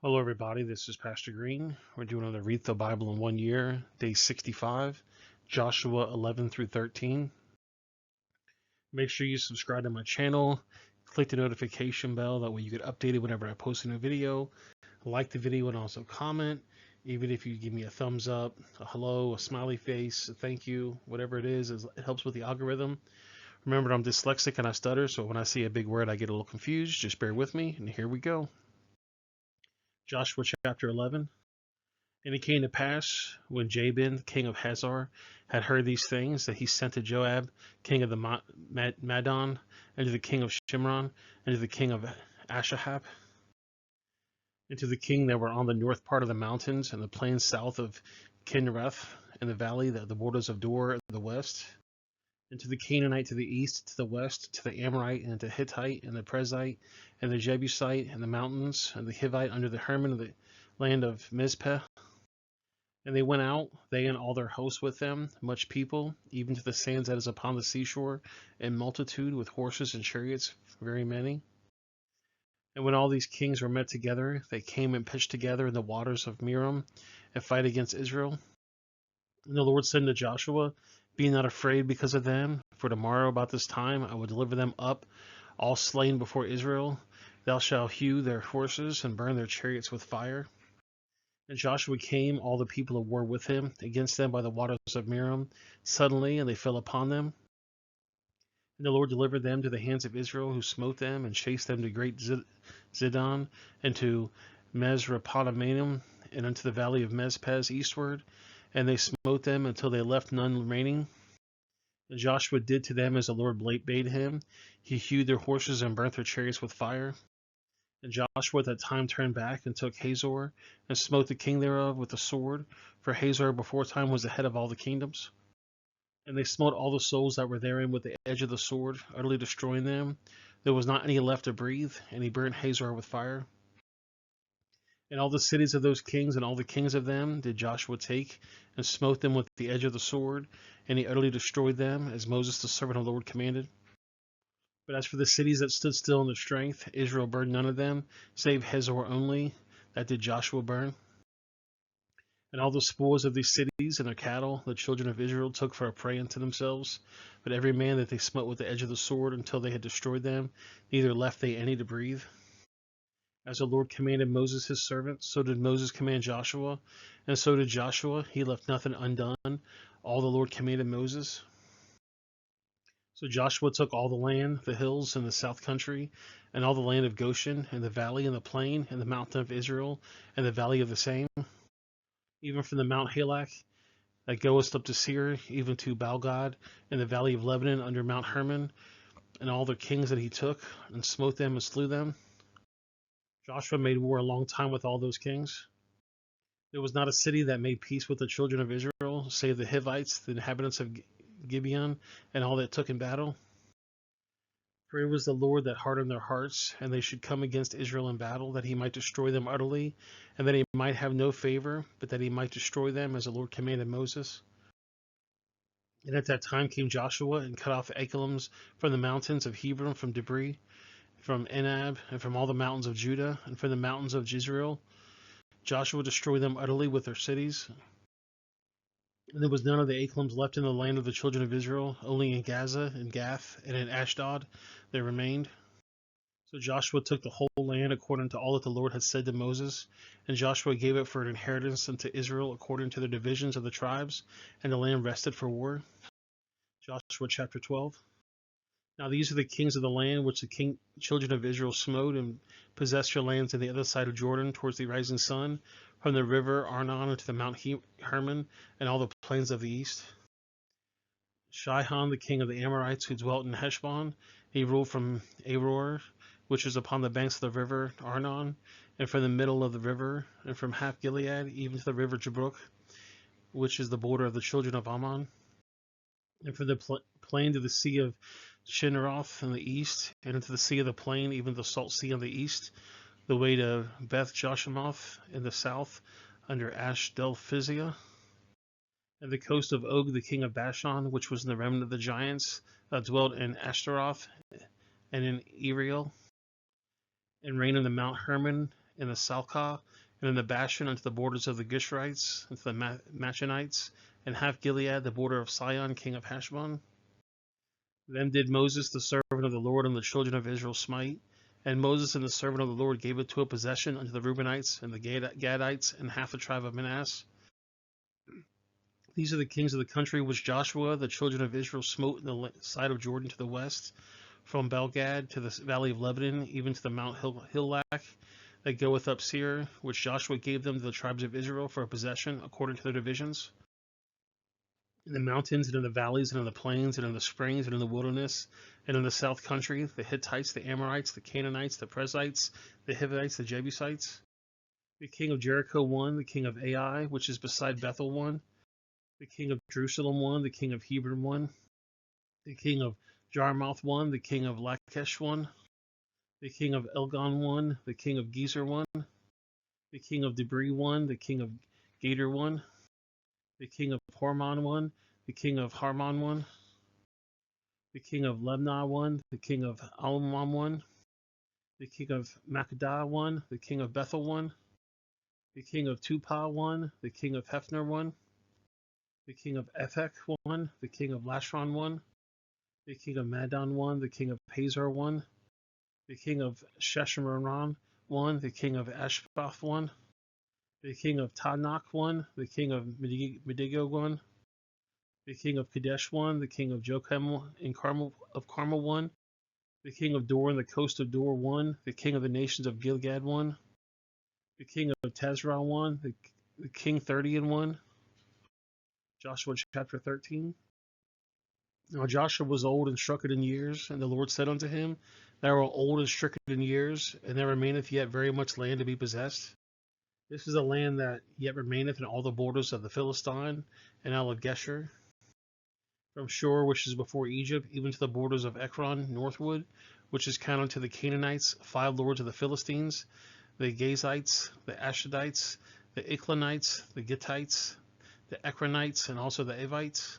Hello, everybody. This is Pastor Green. We're doing another Read the Bible in 1 year, day 65, Joshua 11 through 13. Make sure you subscribe to my channel, click the notification bell. That way you get updated whenever I post a new video. Like the video and also comment. Even if you give me a thumbs up, a hello, a smiley face, a thank you, whatever it is, it helps with the algorithm. Remember, I'm dyslexic and I stutter, so when I see a big word, I get a little confused. Just bear with me, and here we go. Joshua chapter 11. And it came to pass, when Jabin, king of Hazor, had heard these things, that he sent to Joab, king of the Madon, and to the king of Shimron, and to the king of Ashahab, and to the king that were on the north part of the mountains, and the plains south of Kinnereth, and the valley, the borders of Dor, the west, and to the Canaanite to the east, to the west, to the Amorite, and to Hittite, and the Prezite, and the Jebusite, and the mountains, and the Hivite under the Hermon of the land of Mizpeh. And they went out, they and all their hosts with them, much people, even to the sands that is upon the seashore, and multitude with horses and chariots, very many. And when all these kings were met together, they came and pitched together in the waters of Merom, and fight against Israel. And the Lord said to Joshua, Be not afraid because of them, for tomorrow about this time I will deliver them up, all slain before Israel. Thou shalt hew their horses, and burn their chariots with fire. And Joshua came, all the people of war with him, against them by the waters of Merom, suddenly, and they fell upon them. And the Lord delivered them to the hands of Israel, who smote them, and chased them to great Zidon, and to Mesrepotamaim, and unto the valley of Mezpez eastward. And they smote them until they left none remaining. And Joshua did to them as the Lord bade him. He hewed their horses and burnt their chariots with fire. And Joshua at that time turned back and took Hazor, and smote the king thereof with the sword, for Hazor before time was the head of all the kingdoms. And they smote all the souls that were therein with the edge of the sword, utterly destroying them. There was not any left to breathe, and he burnt Hazor with fire. And all the cities of those kings and all the kings of them did Joshua take, and smote them with the edge of the sword, and he utterly destroyed them, as Moses the servant of the Lord commanded. But as for the cities that stood still in their strength, Israel burned none of them, save Hazor only, that did Joshua burn. And all the spoils of these cities and their cattle the children of Israel took for a prey unto themselves. But every man that they smote with the edge of the sword until they had destroyed them, neither left they any to breathe. As the Lord commanded Moses his servant, so did Moses command Joshua, and so did Joshua. He left nothing undone, all the Lord commanded Moses. So Joshua took all the land, the hills, and the south country, and all the land of Goshen, and the valley, and the plain, and the mountain of Israel, and the valley of the same, even from the Mount Halak, that goest up to Seir, even to Baalgad, and the valley of Lebanon under Mount Hermon, and all the kings that he took, and smote them and slew them. Joshua made war a long time with all those kings. There was not a city that made peace with the children of Israel, save the Hivites, the inhabitants of Gibeon, and all that took in battle. For it was the Lord that hardened their hearts, and they should come against Israel in battle, that he might destroy them utterly, and that he might have no favor, but that he might destroy them, as the Lord commanded Moses. And at that time came Joshua, and cut off the Achalams from the mountains of Hebron, from Debris, from Enab, and from all the mountains of Judah, and from the mountains of Jezreel. Joshua destroyed them utterly with their cities. And there was none of the Achalams left in the land of the children of Israel, only in Gaza, and Gath, and in Ashdod there remained. So Joshua took the whole land according to all that the Lord had said to Moses, and Joshua gave it for an inheritance unto Israel according to the divisions of the tribes, and the land rested for war. Joshua chapter 12. Now these are the kings of the land which the children of Israel smote, and possessed your lands on the other side of Jordan, towards the rising sun, from the river Arnon unto the Mount Hermon, and all the plains of the east. Shihon, the king of the Amorites, who dwelt in Heshbon, he ruled from Aroer, which is upon the banks of the river Arnon, and from the middle of the river, and from half Gilead, even to the river Jabbok, which is the border of the children of Ammon, and from the plain to the sea of Shinneroth in the east, and into the sea of the plain, even the salt sea on the east, the way to Beth Joshemoth in the south, under Ashdelphizia, and the coast of Og, the king of Bashan, which was in the remnant of the giants, dwelt in Ashtaroth and in Eriel, and reigned in the Mount Hermon, and the Salcah, and in the Bashan unto the borders of the Geshurites, unto the Machanites, and half Gilead, the border of Sihon, king of Heshbon. Then did Moses, the servant of the Lord, and the children of Israel smite. And Moses and the servant of the Lord gave it to a possession unto the Reubenites and the Gadites and half the tribe of Manasseh. These are the kings of the country which Joshua, the children of Israel, smote in the side of Jordan to the west, from Belgad to the valley of Lebanon, even to the Mount Hillach, that goeth up Seir, which Joshua gave them to the tribes of Israel for a possession, according to their divisions. In the mountains, and in the valleys, and in the plains, and in the springs, and in the wilderness, and in the south country, the Hittites, the Amorites, the Canaanites, the Perizzites, the Hivites, the Jebusites. The king of Jericho won, the king of Ai, which is beside Bethel won, the king of Jerusalem won, the king of Hebron won, the king of Jarmuth won, the king of Lachish won, the king of Elgon won, the king of Gezer won, the king of Debris won, the king of Gader won, the king of Hormon won, the king of Harmon won, the king of Lebnah won, the king of Almam won, the king of Makkedah won, the king of Bethel won, the king of Tupah won, the king of Hefner won, the king of Ephek won, the king of Lashron won, the king of Madon won, the king of Hazor won, the king of Sheshmerron won, the king of Ashbath won, the king of Tanakh won, the king of Medigo won, the king of Kadesh won, the king of Jocham in Carmel won, the king of Dor and the coast of Dor won, the king of the nations of Gilgad won, the king of Tezrah won, the king 30 and 1. Joshua chapter 13. Now Joshua was old and stricken in years, and the Lord said unto him, Thou art old and stricken in years, and there remaineth yet very much land to be possessed. This is a land that yet remaineth in all the borders of the Philistine, and out of Geshur, from Shur, which is before Egypt, even to the borders of Ekron northward, which is counted to the Canaanites, 5 lords of the Philistines, the Gazites, the Ashdodites, the Ichlonites, the Gittites, the Ekronites, and also the Avites.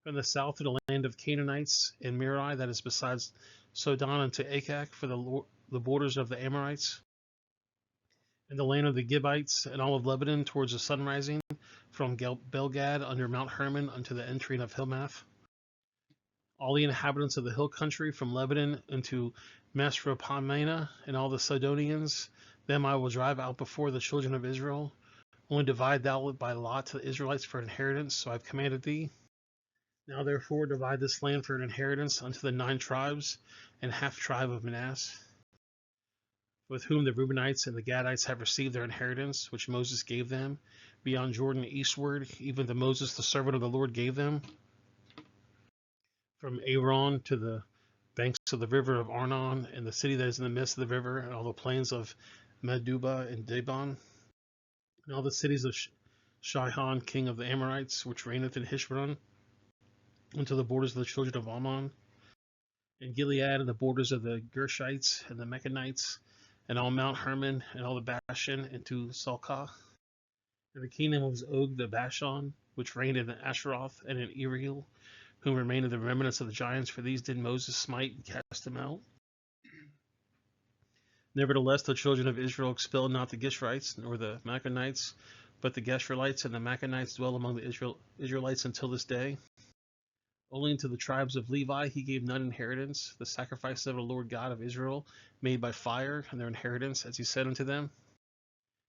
From the south to the land of Canaanites and Mirai, that is besides Sodon unto Achak, for the borders of the Amorites, and the land of the Gibites, and all of Lebanon towards the sunrising, from Belgad under Mount Hermon unto the entering of Hamath. All the inhabitants of the hill country from Lebanon unto Mesropotamiah, and all the Sidonians, them I will drive out before the children of Israel. Only divide thou by lot to the Israelites for inheritance, so I have commanded thee. Now therefore divide this land for an inheritance unto the 9 tribes, and half tribe of Manasseh, with whom the Reubenites and the Gadites have received their inheritance, which Moses gave them, beyond Jordan eastward, even to Moses the servant of the Lord gave them, from Aaron to the banks of the river of Arnon, and the city that is in the midst of the river, and all the plains of Medubah and Dibon, and all the cities of Shihon, king of the Amorites, which reigneth in Heshbon, unto the borders of the children of Ammon, and Gilead, and the borders of the Gershites and the Mechanites, and all Mount Hermon, and all the Bashan, into Salcah, and the kingdom of Og the Bashan, which reigned in Asheroth and in Eriel, whom remained of the remnants of the giants, for these did Moses smite and cast them out. Nevertheless, the children of Israel expelled not the Geshurites, nor the Machanites, but the Geshurites and the Machanites dwell among the Israelites until this day. Only unto the tribes of Levi he gave none inheritance, the sacrifices of the Lord God of Israel, made by fire, and their inheritance, as he said unto them.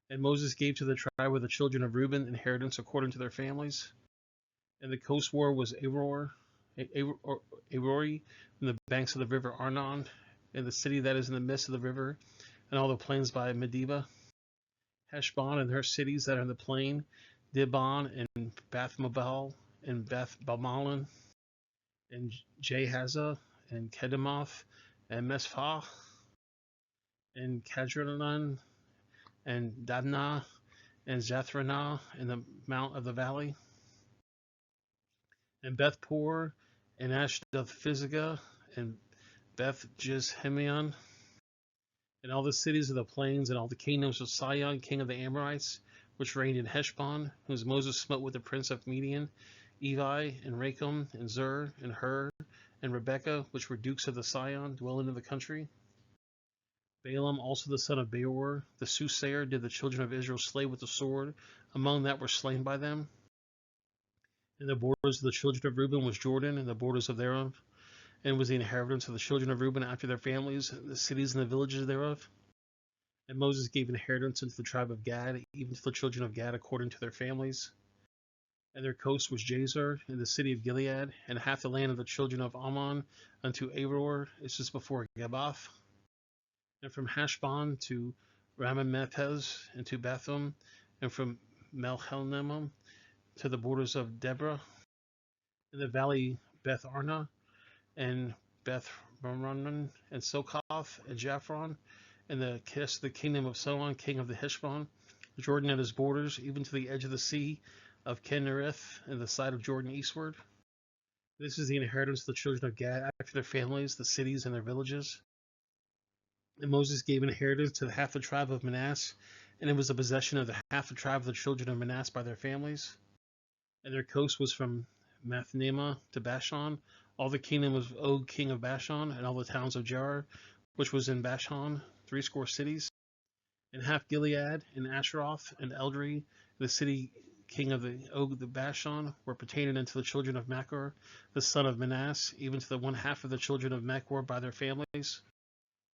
And Moses gave to the tribe of the children of Reuben inheritance according to their families. And the coast war was Arori, from the banks of the river Arnon, and the city that is in the midst of the river, and all the plains by Medeba, Heshbon and her cities that are in the plain, Dibon and Bath Mobal and Beth Balmalon, and Jehaza, and Kedemoth, and Mesphah, and Kadronan, and Dabnah, and Zathranah, in the mount of the valley, and Bethpor, and Ashdoth-Phisgah, and Beth Jizhemion, and all the cities of the plains, and all the kingdoms of Sihon, king of the Amorites, which reigned in Heshbon, whom Moses smote with the prince of Midian, Evi, and Racham, and Zur, and Hur, and Rebekah, which were dukes of the Sihon, dwelling in the country. Balaam, also the son of Beor, the soothsayer, did the children of Israel slay with the sword, among that were slain by them. And the borders of the children of Reuben was Jordan, and the borders of thereof, and was the inheritance of the children of Reuben after their families, the cities and the villages thereof. And Moses gave inheritance unto the tribe of Gad, even to the children of Gad according to their families. And their coast was Jazer, in the city of Gilead, and half the land of the children of Ammon unto Aror, is just before Gabath. And from Hashbon to Ramamethez, and to Bethum, and from Melchelnemam to the borders of Deborah, in the valley Beth Arna, and Beth Maranon, and Sokoth, and Japhron, and the kingdom of Solon, king of the Heshbon, Jordan and his borders, even to the edge of the sea of Kinnereth, and the side of Jordan eastward. This is the inheritance of the children of Gad after their families, the cities and their villages. And Moses gave inheritance to the half the tribe of Manasseh, and it was the possession of the half the tribe of the children of Manasseh by their families. And their coast was from Mathnema to Bashan, all the kingdom of Og king of Bashan, and all the towns of Gerar, which was in Bashan, 80 cities, and half Gilead, and Asheroth, and Eldrei, the city king of the Og the Bashan, were pertaining unto the children of Machir, the son of Manasseh, even to the one half of the children of Machir by their families.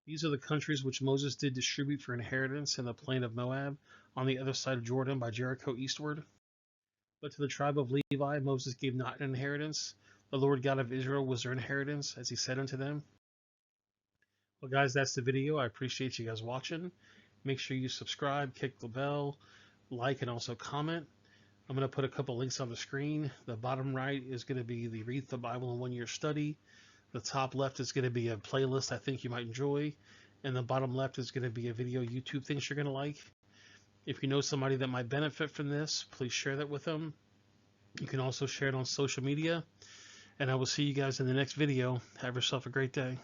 These are the countries which Moses did distribute for inheritance in the plain of Moab, on the other side of Jordan by Jericho eastward. But to the tribe of Levi Moses gave not an inheritance. The Lord God of Israel was their inheritance, as he said unto them. Well, guys, that's the video. I appreciate you guys watching. Make sure you subscribe, kick the bell, like, and also comment. I'm going to put a couple links on the screen. The bottom right is going to be the Read the Bible in 1 Year study. The top left is going to be a playlist I think you might enjoy. And the bottom left is going to be a video YouTube things you're going to like. If you know somebody that might benefit from this, please share that with them. You can also share it on social media. And I will see you guys in the next video. Have yourself a great day.